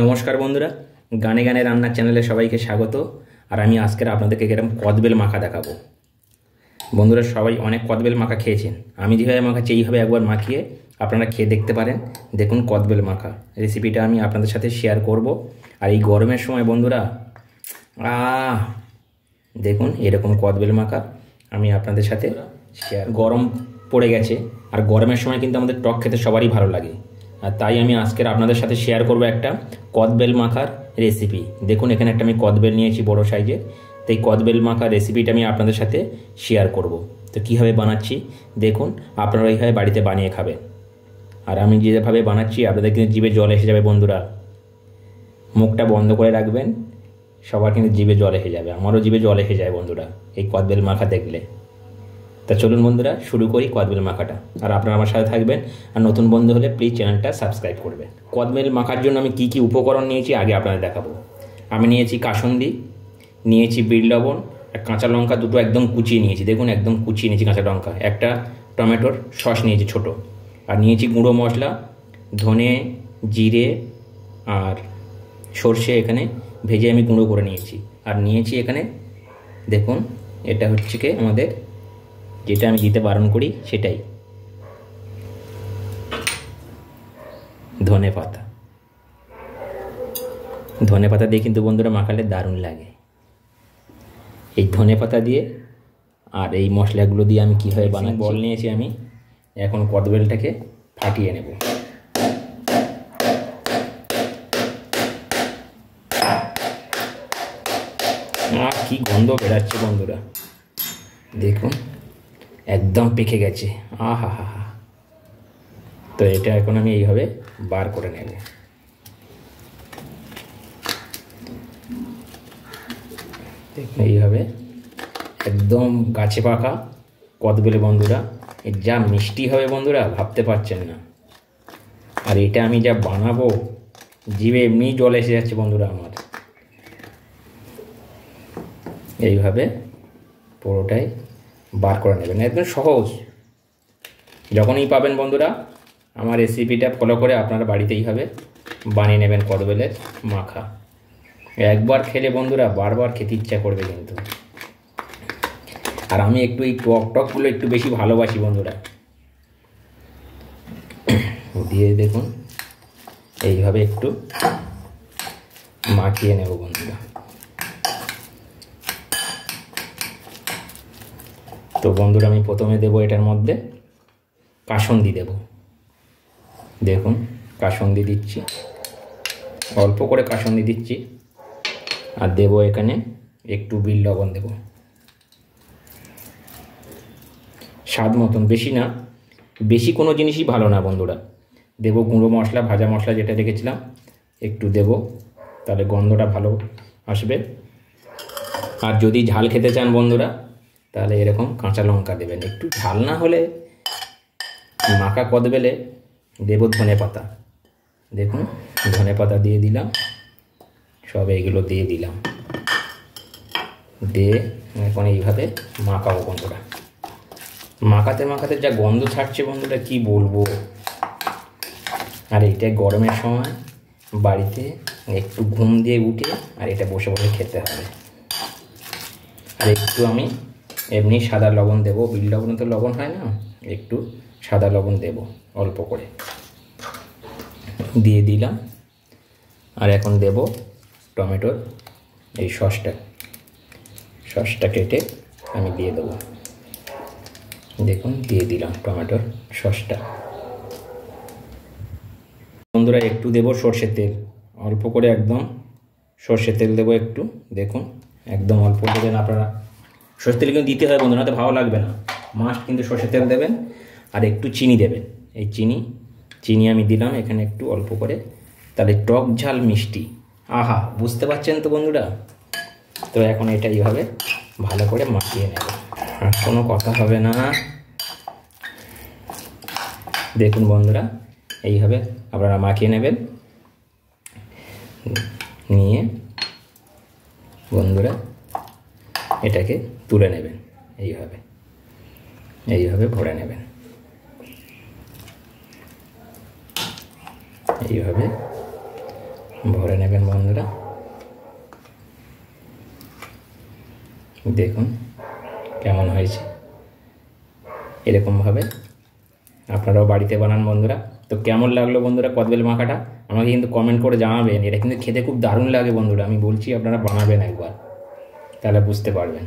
নমস্কার বন্ধুরা, গানে গানে রান্নার চ্যানেলে সবাইকে স্বাগত। আর আমি আজকের আপনাদেরকে এরকম কদবেল মাখা দেখাবো। বন্ধুরা, সবাই অনেক কদবেল মাখা খেয়েছেন। আমি যেভাবে মাখাচ্ছি এইভাবে একবার মাখিয়ে আপনারা খেয়ে দেখতে পারেন। দেখুন, কদবেল মাখা রেসিপিটা আমি আপনাদের সাথে শেয়ার করব। আর এই গরমের সময় বন্ধুরা, দেখুন এরকম কদবেল মাখা আমি আপনাদের সাথে শেয়ার। গরম পড়ে গেছে, আর গরমের সময় কিন্তু আমাদের টক খেতে সবারই ভালো লাগে। আর তাই আমি আজকের আপনাদের সাথে শেয়ার করব একটা কদবেল মাখার রেসিপি। দেখুন, এখানে একটা আমি কদবেল নিয়েছি বড় সাইজের। তো এই কদবেল মাখার রেসিপিটা আমি আপনাদের সাথে শেয়ার করব। তো কীভাবে বানাচ্ছি দেখুন, আপনারা এইভাবে বাড়িতে বানিয়ে খাবেন। আর আমি যেভাবে বানাচ্ছি আপনাদের কিন্তু জিভে জল এসে যাবে বন্ধুরা। মুখটা বন্ধ করে রাখবেন, সবার কিন্তু জিভে জল এসে যাবে। আমারও জিভে জল এসে যায় বন্ধুরা এই কদবেল মাখা দেখলে। তা চলুন বন্ধুরা, শুরু করি কদবেল মাখাটা। আর আপনারা আমার সাথে থাকবেন। আর নতুন বন্ধু হলে প্লিজ চ্যানেলটা সাবস্ক্রাইব করবেন। কদবেল মাখার জন্য আমি কি উপকরণ নিয়েছি আগে আপনাদের দেখাবো। আমি নিয়েছি কাসুন্দি, নিয়েছি বিট লবণ, আর কাঁচা লঙ্কা দুটো একদম কুচিয়ে নিয়েছি। দেখুন, একদম কুচিয়ে নিয়েছি কাঁচা লঙ্কা। একটা টমেটোর সস নিয়েছি ছোট। আর নিয়েছি গুঁড়ো মশলা, ধনে, জিরে আর সর্ষে এখানে ভেজে আমি গুঁড়ো করে নিয়েছি। আর নিয়েছি এখানে দেখুন, এটা হচ্ছে কি আমাদের যেটা আমি দিতে বারণ করি সেটাই, ধনে পাতা। ধনে পাতা দিয়ে কিন্তু বন্ধুরা মাখালে দারুণ লাগে। এই ধনে পাতা দিয়ে আর এই মশলাগুলো দিয়ে আমি কীভাবে বানাই। বল নিয়েছি আমি, এখন কদবেলটাকে ফাটিয়ে নেব। কি গন্ধ বেরাচ্ছে বন্ধুরা, দেখুন একদম পেকে গেছে। আহা হা হা। তো এটা এখন আমি এইভাবে বার করে নেব। দেখুন এইভাবে একদম গাছে পাকা কদবেল বন্ধুরা। যা মিষ্টি হবে বন্ধুরা ভাবতে পারছেন না। আর এটা আমি যা বানাবো, জিভে এমনি জল এসে যাচ্ছে বন্ধুরা আমার। এইভাবে পুরোটাই বার করে নেবেন, একদম সহজ। যখনই পাবেন বন্ধুরা আমার রেসিপিটা ফলো করে আপনারা বাড়িতে এইভাবে বানিয়ে নেবেন কদবেলের মাখা। একবার খেলে বন্ধুরা বারবার খেতে ইচ্ছা করবে কিন্তু। আর আমি একটু এই টকগুলো একটু বেশি ভালোবাসি বন্ধুরা। দিয়ে দেখুন এইভাবে একটু মাখিয়ে নেব বন্ধুরা। তো বন্ধুরা, আমি প্রথমে দেব এটার মধ্যে কাসুন্দি দেব। দেখুন কাসুন্দি দিচ্ছি, অল্প করে কাসুন্দি দিচ্ছি। আর দেব এখানে একটু বিট লবণ দেব, স্বাদ মতন, বেশি না। বেশি কোনো জিনিসই ভালো না বন্ধুরা। দেব গুঁড়ো মশলা, ভাজা মশলা যেটা রেখেছিলাম একটু দেব, তাহলে গন্ধটা ভালো আসবে। আর যদি ঝাল খেতে চান বন্ধুরা তাহলে এরকম কাঁচা লঙ্কা দেবেন। একটু ঝাল না হলে মাখা কদবেলে দেব ধনে পাতা। দেখুন ধনে পাতা দিয়ে দিলাম, সব এইগুলো দিয়ে দিলাম। দিয়ে এখন এইভাবে মাখাবো বন্ধুরা। মাখাতে মাখাতে যা গন্ধ ছাড়ছে বন্ধুরা কি বলবো। আর এইটা গরমের সময় বাড়িতে একটু ঘুম দিয়ে উঠে আর এটা বসে বসে খেতে হবে। আর একটু আমি এমনি সাদা লবণ দেবো, বিট লবণ তো লবণ হয় না, একটু সাদা লবণ দেব অল্প করে, দিয়ে দিলাম। আর এখন দেব টমেটোর এই সসটা কেটে আমি দিয়ে দেবো। দেখুন দিয়ে দিলাম টমেটোর সসটা। বন্ধুরা একটু দেব সর্ষের তেল, অল্প করে একদম সর্ষের তেল দেবো একটু। দেখুন একদম অল্প দেবেন আপনারা। সর্ষের তেল কিন্তু দিতে হয় বন্ধুরা, তো ভালো লাগবে না। মাস্ট কিন্তু সর্ষের তেল দেবেন। আর একটু চিনি দেবেন। এই চিনি আমি দিলাম এখানে একটু অল্প করে, তাহলে টক ঝাল মিষ্টি। আহা, বুঝতে পারছেন তো বন্ধুরা। তো এখন এটা এইভাবে ভালো করে মাখিয়ে নেব, আর কোনো কথা হবে না। দেখুন বন্ধুরা এইভাবে আপনারা মাখিয়ে নেবেন। নিয়ে বন্ধুরা এটাকে তুলে নেবেন, এইভাবে ভরে নেবেন। এইভাবে ভরে নেবেন বন্ধুরা। দেখুন কেমন হয়েছে, এরকমভাবে আপনারাও বাড়িতে বানান বন্ধুরা। তো কেমন লাগলো বন্ধুরা কদবেল মাখাটা আমাকে কিন্তু কমেন্ট করে জানাবেন। এটা কিন্তু খেতে খুব দারুণ লাগে বন্ধুরা, আমি বলছি আপনারা বানাবেন একবার, তাহলে বুঝতে পারবেন।